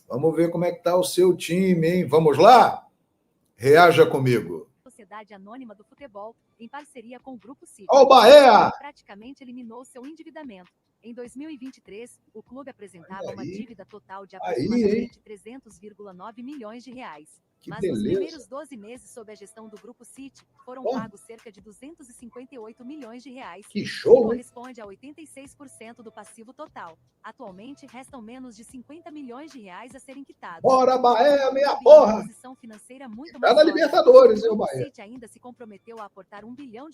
Vamos ver como é que tá o seu time, hein? Vamos lá? Reaja comigo. Sociedade Anônima do Futebol, em parceria com o Grupo City, Ó o Bahia! praticamente eliminou seu endividamento. Em 2023, o clube apresentava uma dívida total de aproximadamente 300,9 milhões de reais. Que Mas beleza. nos primeiros 12 meses sob a gestão do Grupo City, foram pagos cerca de 258 milhões de reais, Que show, que né? corresponde a 86% do passivo total. Atualmente, restam menos de 50 milhões de reais a serem quitados. Bora, Bahia, minha Clube em porra! uma posição financeira muito Tá mais na sólida. Libertadores, hein, O o Grupo Bahia? City ainda se comprometeu a aportar R$ 1 bilhão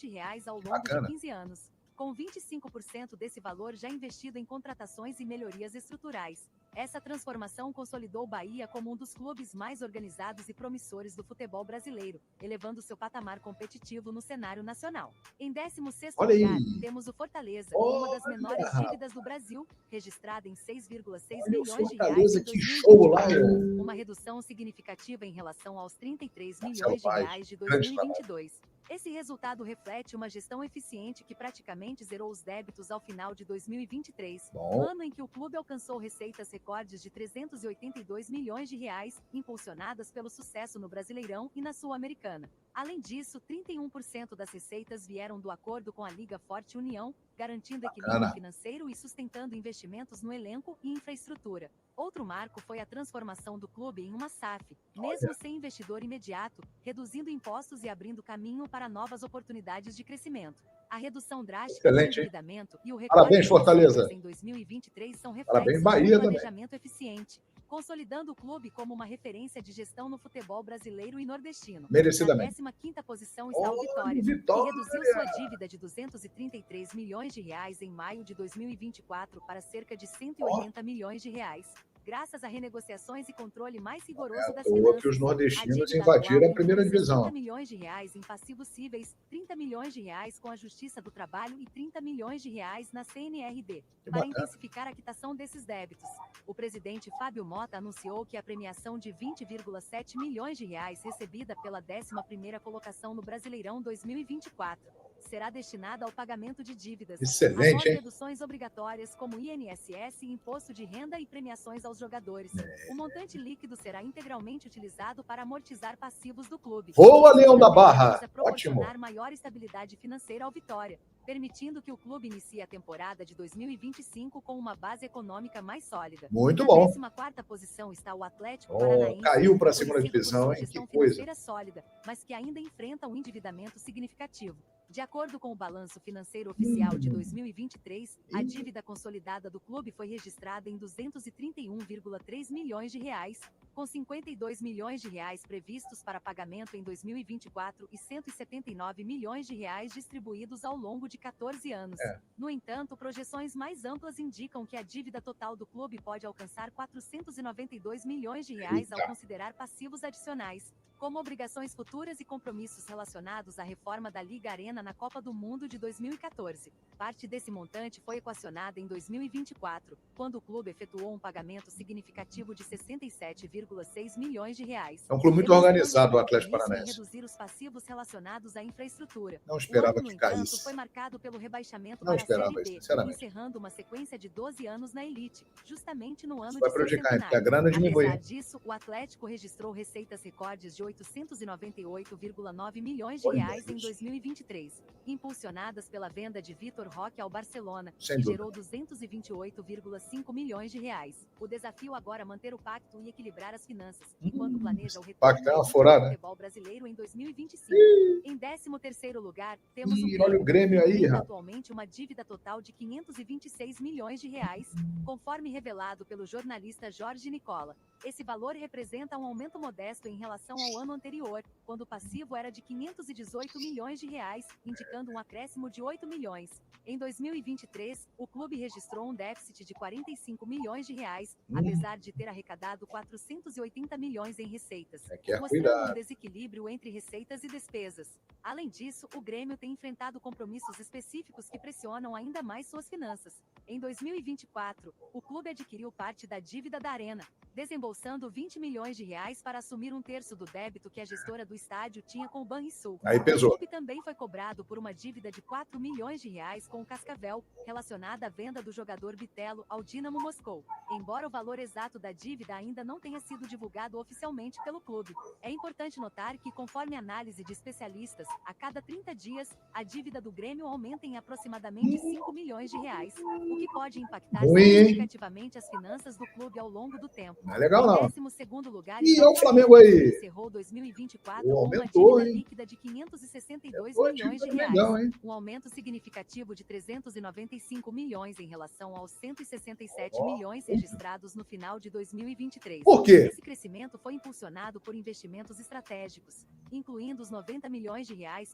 ao longo Bacana. de 15 anos, com 25% desse valor já investido em contratações e melhorias estruturais. Essa transformação consolidou o Bahia como um dos clubes mais organizados e promissores do futebol brasileiro, elevando seu patamar competitivo no cenário nacional. Em 16º Olha lugar, aí. temos o Fortaleza, com uma das menores dívidas do Brasil, registrada em 6,6 Olha o milhões de reais Fortaleza, em que show lá, 2024, uma redução significativa em relação aos 33 milhões de Paz, reais de grande 2022. Esse resultado reflete uma gestão eficiente que praticamente zerou os débitos ao final de 2023, Bom. ano em que o clube alcançou receitas recordes de 382 milhões de reais, impulsionadas pelo sucesso no Brasileirão e na Sul-Americana. Além disso, 31% das receitas vieram do acordo com a Liga Forte União, garantindo equilíbrio financeiro e sustentando investimentos no elenco e infraestrutura. Outro marco foi a transformação do clube em uma SAF, mesmo sem investidor imediato, reduzindo impostos e abrindo caminho para novas oportunidades de crescimento. A redução drástica do endividamento e o recorde de receitas em 2023 são reflexos de um planejamento eficiente, consolidando o clube como uma referência de gestão no futebol brasileiro e nordestino. Merecidamente. Na 15ª posição está o Vitória, que reduziu sua dívida de 233 milhões de reais em maio de 2024 para cerca de 180 milhões de reais, graças a renegociações e controle mais rigoroso das finanças. Que os nordestinos invadiram a primeira divisão. 30 milhões de reais em passivos cíveis, 30 milhões de reais com a Justiça do Trabalho e 30 milhões de reais na CNRD, para intensificar a quitação desses débitos. O presidente Fábio Mota anunciou que a premiação de 20,7 milhões de reais recebida pela 11ª colocação no Brasileirão 2024 será destinada ao pagamento de dívidas, após reduções obrigatórias como INSS, imposto de renda e premiações aos jogadores. O montante líquido será integralmente utilizado para amortizar passivos do clube. Boa, Leão da Barra! Ótimo! Maior estabilidade financeira ao Vitória, permitindo que o clube inicie a temporada de 2025 com uma base econômica mais sólida. Muito bom. Na 14ª posição está o Atlético Paranaense, caiu para a segunda divisão, hein? Que coisa. Sólida, mas que ainda enfrenta um endividamento significativo. De acordo com o balanço financeiro oficial de 2023, a dívida consolidada do clube foi registrada em 231,3 milhões de reais, com 52 milhões de reais previstos para pagamento em 2024 e 179 milhões de reais distribuídos ao longo de 14 anos. No entanto, projeções mais amplas indicam que a dívida total do clube pode alcançar 492 milhões de reais ao considerar passivos adicionais, como obrigações futuras e compromissos relacionados à reforma da Liga Arena na Copa do Mundo de 2014. Parte desse montante foi equacionada em 2024, quando o clube efetuou um pagamento significativo de 67,6 milhões de reais. É um clube muito organizado, o Atlético Paranaense. Reduzir os passivos relacionados à infraestrutura. Não esperava que caísse. Entanto, foi marcado pelo rebaixamento não para a Série esperava B, isso, sinceramente. encerrando uma sequência de 12 anos na elite, justamente no ano Isso de vai seu prejudicar, porque a centenário. grana diminui. Apesar disso, o Atlético registrou receitas recordes de 898,9 milhões de reais em 2023, impulsionadas pela venda de Vitor Roque ao Barcelona, Sem que dúvida. gerou 228,5 milhões de reais. O desafio agora é manter o pacto e equilibrar as finanças, enquanto planeja o retorno pacto é uma da elite furada. do futebol brasileiro em 2025. Em 13º lugar, temos o Olha o Grêmio aí, que enfrenta rapaz. atualmente uma dívida total de 526 milhões de reais, conforme revelado pelo jornalista Jorge Nicola. Esse valor representa um aumento modesto em relação ao ano anterior, quando o passivo era de 518 milhões de reais, indicando um acréscimo de 8 milhões. Em 2023, o clube registrou um déficit de 45 milhões de reais, apesar de ter arrecadado 480 milhões em receitas, mostrando cuidado. um desequilíbrio entre receitas e despesas. Além disso, o Grêmio tem enfrentado compromissos específicos que pressionam ainda mais suas finanças. Em 2024, o clube adquiriu parte da dívida da Arena, desembolsando R$ 20 milhões para assumir um terço do débito que a gestora do estádio tinha com o Banrisul. Aí O pesou. clube também foi cobrado por uma dívida de R$ 4 milhões com o Cascavel, relacionada à venda do jogador Bitelo ao Dinamo Moscou. Embora o valor exato da dívida ainda não tenha sido divulgado oficialmente pelo clube, é importante notar que, conforme análise de especialistas, a cada 30 dias, a dívida do Grêmio aumenta em aproximadamente R$ 5 milhões, o que pode impactar Ruim, hein? significativamente as finanças do clube ao longo do tempo. Não é legal, não. Em 12º lugar, E está o Flamengo que aí? encerrou 2024 Pô, com uma aumentou, dívida hein? líquida de R$ 562 Pô, milhões. dívida legal, hein? Um aumento significativo de 395 milhões em relação aos 167 Ó. milhões registrados no final de 2023. Por quê? Esse crescimento foi impulsionado por investimentos estratégicos, incluindo os R$ 90 milhões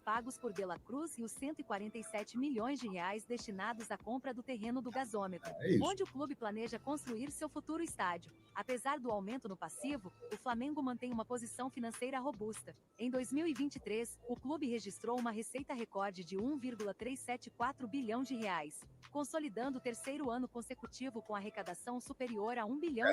pagos por De La Cruz e os R$ 147 milhões destinados à compra do terreno do gasômetro, É isso. onde o clube planeja construir seu futuro estádio. Apesar do aumento no passivo, o Flamengo mantém uma posição financeira robusta. Em 2023, o clube registrou uma receita recorde de R$ 1,374 bilhão, consolidando o terceiro ano consecutivo com arrecadação superior a R$ 1 bilhão.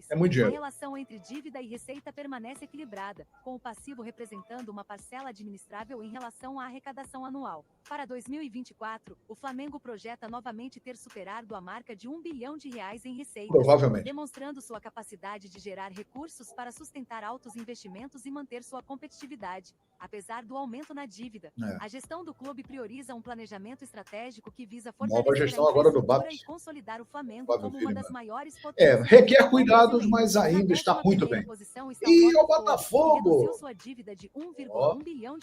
É muito A dinheiro. relação entre dívida e receita permanece equilibrada, com o passivo representando uma parcela administrável em relação à arrecadação anual. Para 2024, o Flamengo projeta novamente ter superado a marca de R$ 1 bilhão em receitas, Provavelmente. demonstrando sua capacidade de gerar recursos para sustentar altos investimentos e manter sua competitividade. Apesar do aumento na dívida, a gestão do clube prioriza um planejamento estratégico que visa Nova fortalecer gestão a agora do infraestrutura Babs. e consolidar o Flamengo Fábio como uma Filho, das mano. maiores potências do Requer futebol cuidados, brasileiro. mas ainda está Na muito 11ª bem. posição está E o que reduziu Botafogo? sua dívida de R$ Ó. 1,1 bilhão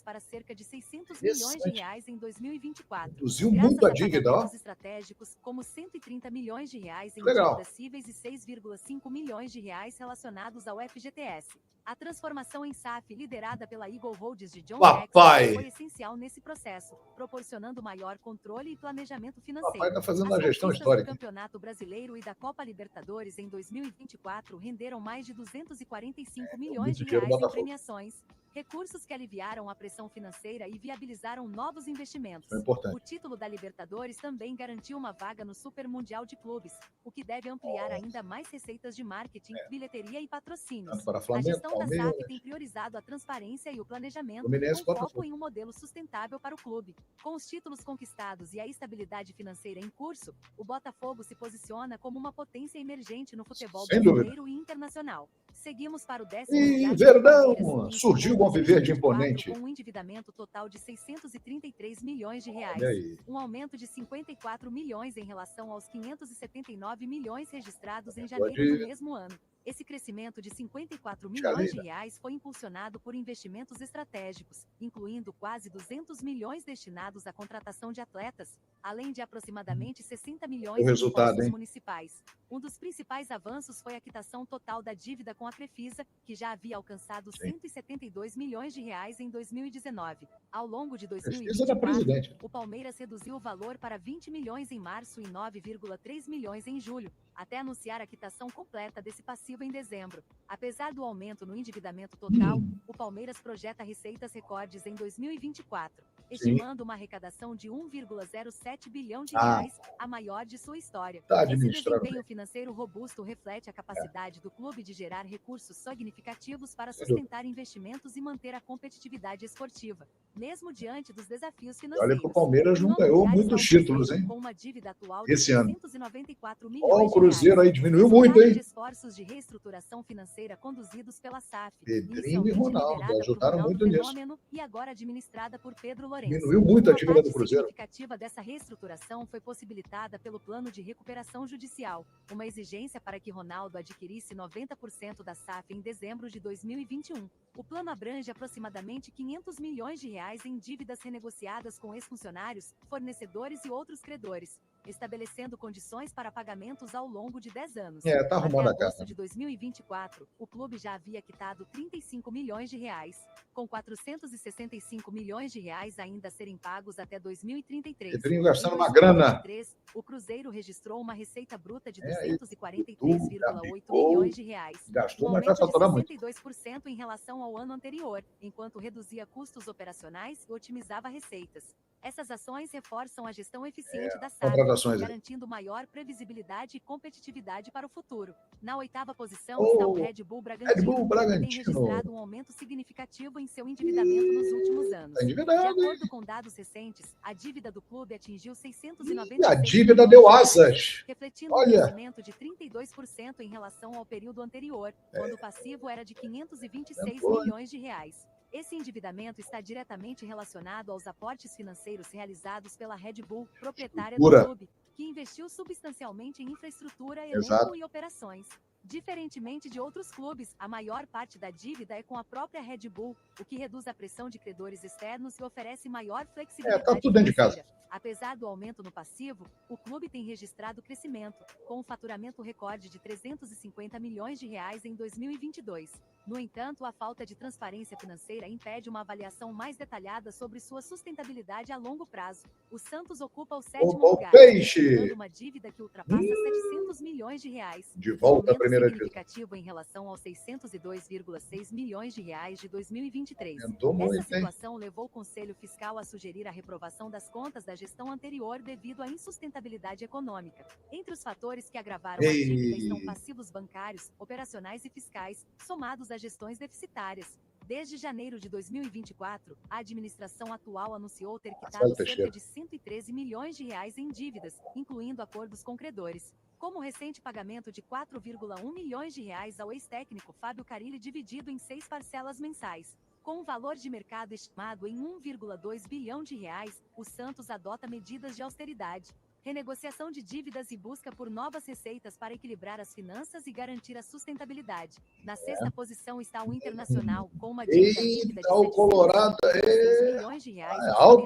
para cerca de R$ 600 Interessante. milhões em 2024. Reduziu Graças muito a a dívida, ó. pagamentos estratégicos, como R$ 130 milhões em Legal. dívidas cíveis e R$ 6,5 milhões relacionados ao FGTS. A transformação em SAF, liderada pela Eagle Holdings de John Papai. Textor, foi essencial nesse processo, proporcionando maior controle e planejamento financeiro. Papai está fazendo As a gestão conquistas histórica. do Campeonato Brasileiro e da Copa Libertadores em 2024 renderam mais de 245 milhões muito de dinheiro, reais em Botafogo. premiações, recursos que aliviaram a pressão financeira e viabilizaram novos investimentos. Isso é importante. O título da Libertadores também garantiu uma vaga no Super Mundial de Clubes, o que deve ampliar ainda mais receitas de marketing, bilheteria e patrocínios. Tanto para A Flamengo, gestão da Palmeiras, SAF tem priorizado a transparência e o planejamento, Fluminense, com Botafogo. foco em um modelo sustentável para o clube. Com os títulos conquistados e a estabilidade financeira em curso, o Botafogo se posiciona como uma potência emergente no futebol Sem dúvida. brasileiro e internacional. Seguimos para o 10º E lugar. Verdão, Palmeiras, surgiu encerrou o Alviverde 2024 imponente. com um endividamento total de R$ 633 milhões, Olha aí. um aumento de 54 milhões em relação aos 579 milhões registrados em Aumentou a janeiro do dívida. mesmo ano. Esse crescimento de 54 Tia milhões linda. foi impulsionado por investimentos estratégicos, incluindo quase 200 milhões destinados à contratação de atletas, além de aproximadamente 60 milhões O em resultado, impostos hein? municipais. Um dos principais avanços foi a quitação total da dívida com a Crefisa, que já havia alcançado Sim. 172 milhões de reais em 2019. Ao longo de Precisa da 2024, presidente. o Palmeiras reduziu o valor para 20 milhões em março e 9,3 milhões em julho, até anunciar a quitação completa desse passivo em dezembro. Apesar do aumento no endividamento total, o Palmeiras projeta receitas recordes em 2024, estimando uma arrecadação de 1,07 bilhão de reais, a maior de sua história. Tá Esse administrando desempenho financeiro robusto reflete a capacidade do clube de gerar recursos significativos para Sem dúvida. sustentar investimentos e manter a competitividade esportiva, mesmo diante dos desafios Olha financeiros. que o Palmeiras não Nono ganhou lugar muitos está o títulos, Cruzeiro, hein? com uma dívida atual Esse de ano. 694 Ó, milhões o Cruzeiro aí diminuiu muito, resultado hein? de esforços de reestruturação financeira conduzidos pela SAF, Pedrinho e inicialmente Ronaldo liderada por ajudaram Ronaldo muito nisso. Fenômeno e agora administrada por Pedro Lourenço. Diminuiu muito a Uma dívida do parte Cruzeiro. significativa dessa reestruturação foi possibilitada pelo plano de recuperação judicial, uma exigência para que Ronaldo adquirisse 90% da SAF em dezembro de 2021. O plano abrange aproximadamente 500 milhões de reais em dívidas renegociadas com ex-funcionários, fornecedores e outros credores, estabelecendo condições para pagamentos ao longo de 10 anos. Tá arrumando a Até agosto casa. de 2024, o clube já havia quitado 35 milhões de reais, com 465 milhões de reais ainda a serem pagos até 2033. Pedrinho gastando Em uma grana. 2023, o Cruzeiro registrou uma receita bruta de Aí, 243,8 Gabigol, milhões de reais, gastou, um mas vai aumento de faturar muito. 62% em relação ao ano anterior, enquanto reduzia custos operacionais e otimizava receitas. Essas ações reforçam a gestão eficiente da SAF, contratações aí. garantindo maior previsibilidade e competitividade para o futuro. Na 8ª posição está o Red Bull Bragantino, que tem registrado um aumento significativo em seu endividamento nos últimos anos. Tá endividado, De acordo com dados recentes, a dívida do clube atingiu 696 E a dívida deu asas. refletindo um crescimento de 32% em relação ao período anterior, quando o passivo era de 526 milhões de reais. Esse endividamento está diretamente relacionado aos aportes financeiros realizados pela Red Bull, proprietária do clube, que investiu substancialmente em infraestrutura, elenco e operações. Diferentemente de outros clubes, a maior parte da dívida é com a própria Red Bull, o que reduz a pressão de credores externos e oferece maior flexibilidade tá tudo dentro de casa. Apesar do aumento no passivo, o clube tem registrado crescimento, com um faturamento recorde de 350 milhões de reais em 2022. No entanto, a falta de transparência financeira impede uma avaliação mais detalhada sobre sua sustentabilidade a longo prazo. O Santos ocupa o 7º lugar, tendo uma dívida que ultrapassa 700 milhões de reais. De volta à primeira divisão. Significativo em relação aos 602,6 milhões de reais de 2023. Muito, essa situação levou o Conselho Fiscal a sugerir a reprovação das contas da gestão anterior devido à insustentabilidade econômica. Entre os fatores que agravaram a dívida estão passivos bancários, operacionais e fiscais, somados a gestões deficitárias. Desde janeiro de 2024, a administração atual anunciou ter quitado cerca de 113 milhões de reais em dívidas, incluindo acordos com credores. Como o recente pagamento de 4,1 milhões de reais ao ex-técnico Fábio Carille dividido em 6 parcelas mensais. Com um valor de mercado estimado em 1,2 bilhão de reais, o Santos adota medidas de austeridade, renegociação de dívidas e busca por novas receitas para equilibrar as finanças e garantir a sustentabilidade. Na 6ª posição está o Internacional, com uma dívida líquida de 706 milhões de reais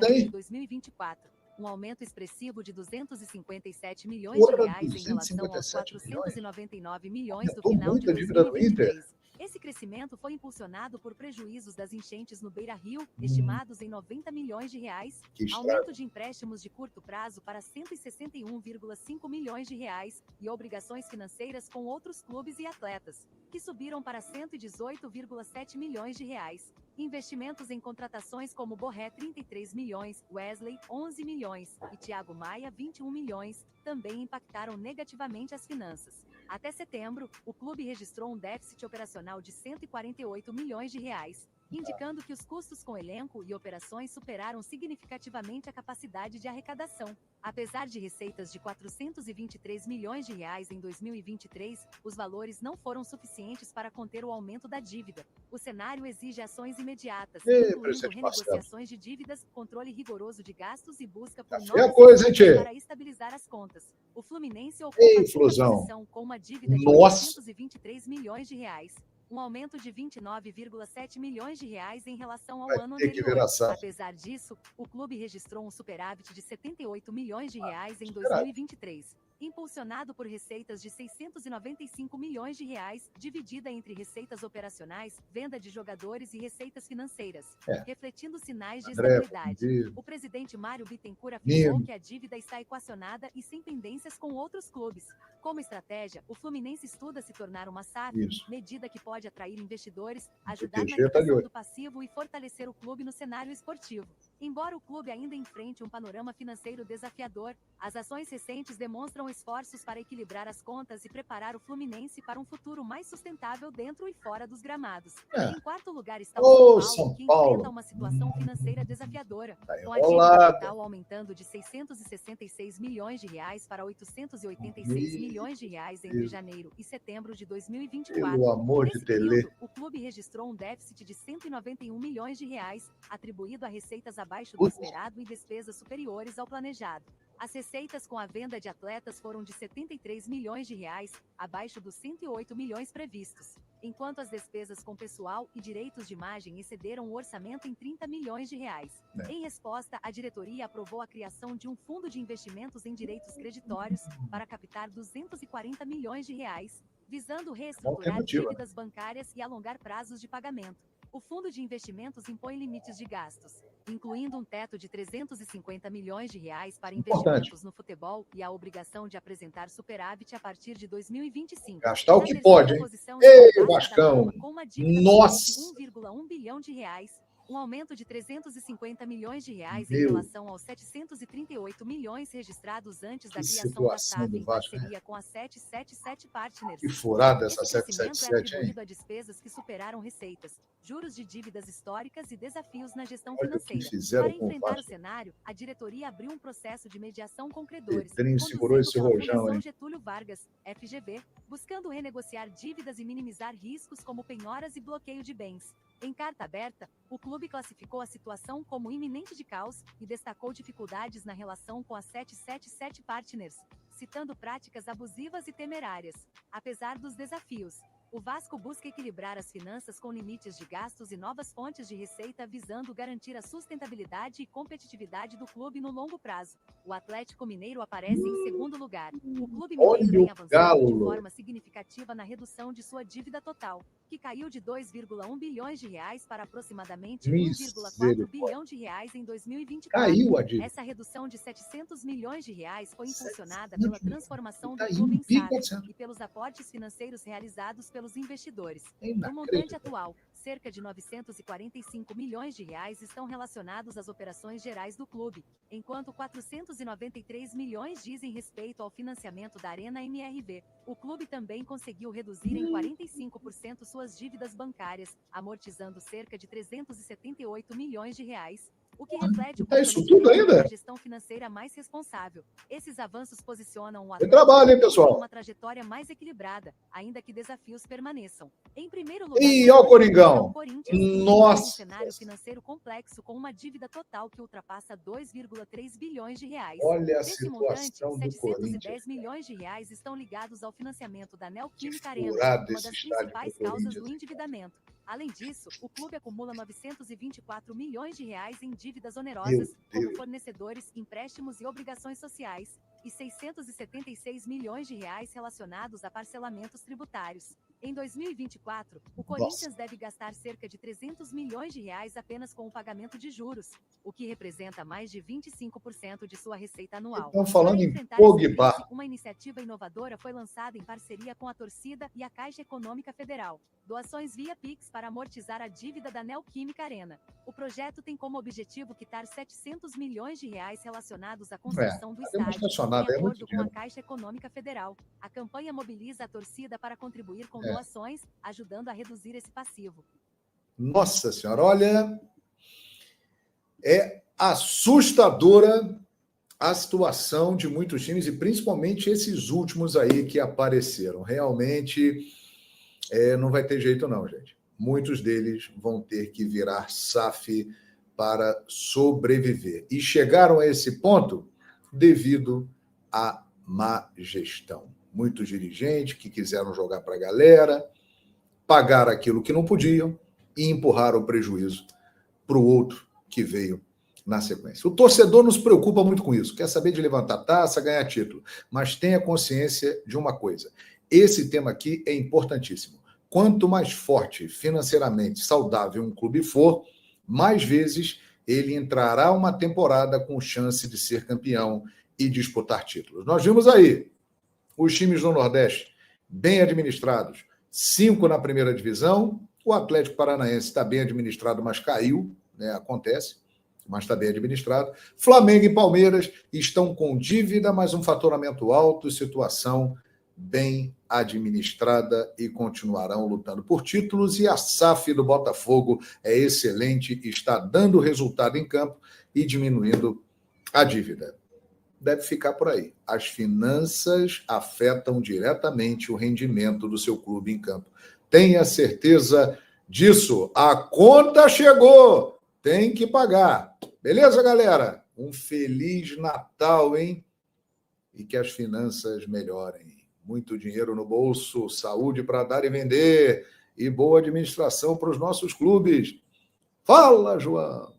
em 2024. Um aumento expressivo de 257 milhões de reais em relação aos 499 milhões do final de 2023. Esse crescimento foi impulsionado por prejuízos das enchentes no Beira-Rio, estimados em 90 milhões de reais, aumento de empréstimos de curto prazo para 161,5 milhões de reais e obrigações financeiras com outros clubes e atletas, que subiram para 118,7 milhões de reais. Investimentos em contratações como Borré 33 milhões, Wesley 11 milhões e Thiago Maia 21 milhões, também impactaram negativamente as finanças. Até setembro, o clube registrou um déficit operacional de 148 milhões de reais, indicando que os custos com elenco e operações superaram significativamente a capacidade de arrecadação. Apesar de receitas de 423 milhões de reais em 2023, os valores não foram suficientes para conter o aumento da dívida. O cenário exige ações imediatas, incluindo renegociações de dívidas, controle rigoroso de gastos e busca por novas receitas para estabilizar as contas. O Fluminense ocupa a 5ª posição com uma dívida de 823 milhões de reais. Um aumento de 29,7 milhões de reais em relação ao ano anterior. Apesar disso, o clube registrou um superávit de 78 milhões de reais em 2023, impulsionado por receitas de 695 milhões de reais, dividida entre receitas operacionais, venda de jogadores e receitas financeiras, refletindo sinais de estabilidade. O presidente Mário Bittencourt afirmou que a dívida está equacionada e sem pendências com outros clubes. Como estratégia, o Fluminense estuda se tornar uma SAF, medida que pode atrair investidores, ajudar na redução do passivo e fortalecer o clube no cenário esportivo. Embora o clube ainda enfrente um panorama financeiro desafiador, as ações recentes demonstram esforços para equilibrar as contas e preparar o Fluminense para um futuro mais sustentável dentro e fora dos gramados. Em 4º lugar está o São Paulo, que enfrenta uma situação financeira desafiadora, com a dívida total aumentando de 666 milhões de reais para 886 milhões de reais entre janeiro e setembro de 2024. Nesse período, o clube registrou um déficit de 191 milhões de reais, atribuído a receitas abaixo do esperado e despesas superiores ao planejado. As receitas com a venda de atletas foram de 73 milhões de reais, abaixo dos 108 milhões previstos, enquanto as despesas com pessoal e direitos de imagem excederam o orçamento em 30 milhões de reais. Em resposta, a diretoria aprovou a criação de um fundo de investimentos em direitos creditórios para captar 240 milhões de reais, visando reestruturar dívidas bancárias e alongar prazos de pagamento. O Fundo de Investimentos impõe limites de gastos, incluindo um teto de 350 milhões de reais para investimentos no futebol e a obrigação de apresentar superávit a partir de 2025. Gastar o que pode, hein? Ei, Vascão! Com uma dívida de 1,1 bilhão de reais, um aumento de 350 milhões de reais em Meu, relação aos 738 milhões registrados antes da que criação da situação SAF do em Vasco, hein? parceria com a 777 Partners. Que furada essa Esse crescimento é 777, hein? atribuído a despesas que superaram receitas, juros de dívidas históricas e desafios na gestão Olha o que financeira. fizeram Para com o enfrentar o Vasco. cenário, a diretoria abriu um processo de mediação com credores, Pedrinho segurou conduzido esse pela rojão, Fundação hein? Getúlio Vargas, FGV, buscando renegociar dívidas e minimizar riscos como penhoras e bloqueio de bens. Em carta aberta, o clube classificou a situação como iminente de caos e destacou dificuldades na relação com a 777 Partners, citando práticas abusivas e temerárias. Apesar dos desafios, o Vasco busca equilibrar as finanças com limites de gastos e novas fontes de receita visando garantir a sustentabilidade e competitividade do clube no longo prazo. O Atlético Mineiro aparece em segundo lugar. O clube mineiro Olha tem o avançado Galo, de louco. forma significativa na redução de sua dívida total, que caiu de 2,1 bilhões de reais para aproximadamente 1,4 bilhão de reais em 2024. Caiu a dívida. Essa redução de 700 milhões de reais foi impulsionada 700 pela milhões. transformação Tá do clube em indo SAF 1.400. e pelos aportes financeiros realizados pelos investidores. É Do montante inacreditável. atual, cerca de 945 milhões de reais estão relacionados às operações gerais do clube, enquanto 493 milhões dizem respeito ao financiamento da Arena MRV. O clube também conseguiu reduzir em 45% suas dívidas bancárias, amortizando cerca de 378 milhões de reais, o que reflete o Tá isso tudo comprometimento com ainda? a gestão financeira mais responsável. Esses avanços posicionam o Tem Atlético trabalho, hein, Mineiro em pessoal? uma trajetória mais equilibrada, ainda que desafios permaneçam. Em primeiro lugar, E ó o está o Coringão. Corinthians, que Nossa. um cenário financeiro complexo com uma dívida total que ultrapassa 2,3 bilhões de reais. Olha a Desse montante, situação do 710 Corinthians. milhões de reais estão ligados ao financiamento da Que Neoquímica Arena, furado uma esse das estádio principais pro causas Corinthians. do endividamento. Além disso, o clube acumula 924 milhões de reais em dívidas Meu onerosas, como Deus. fornecedores, empréstimos e obrigações sociais, e 676 milhões de reais relacionados a parcelamentos tributários. Em 2024, o Corinthians deve gastar cerca de 300 milhões de reais apenas com o pagamento de juros, o que representa mais de 25% de sua receita anual. Estão falando Para em enfrentar essa Pogba. crise, uma iniciativa inovadora foi lançada em parceria com a torcida e a Caixa Econômica Federal. Doações via Pix para amortizar a dívida da Neoquímica Arena. O projeto tem como objetivo quitar 700 milhões de reais relacionados à construção do Tá estádio. demonstracionado, De é muito acordo com a dinheiro. Caixa Econômica Federal, a campanha mobiliza a torcida para contribuir com doações, ajudando a reduzir esse passivo. Nossa Senhora, olha, é assustadora a situação de muitos times e principalmente esses últimos aí que apareceram. Realmente não vai ter jeito não, gente. Muitos deles vão ter que virar SAF para sobreviver. E chegaram a esse ponto devido à má gestão. Muitos dirigentes que quiseram jogar para a galera, pagaram aquilo que não podiam e empurraram o prejuízo para o outro que veio na sequência. O torcedor não se preocupa muito com isso, quer saber de levantar taça, ganhar título, mas tenha consciência de uma coisa, esse tema aqui é importantíssimo. Quanto mais forte financeiramente saudável um clube for, mais vezes ele entrará uma temporada com chance de ser campeão e disputar títulos. Nós vimos aí os times do Nordeste bem administrados, 5 na primeira divisão, o Atlético Paranaense está bem administrado, mas caiu, né? Acontece, mas está bem administrado. Flamengo e Palmeiras estão com dívida, mas um faturamento alto e situação bem administrada e continuarão lutando por títulos. E a SAF do Botafogo é excelente, está dando resultado em campo e diminuindo a dívida. Deve ficar por aí. As finanças afetam diretamente o rendimento do seu clube em campo. Tenha certeza disso. A conta chegou. Tem que pagar. Beleza, galera? Um Feliz Natal, hein? E que as finanças melhorem. Muito dinheiro no bolso, saúde para dar e vender e boa administração para os nossos clubes. Fala, João!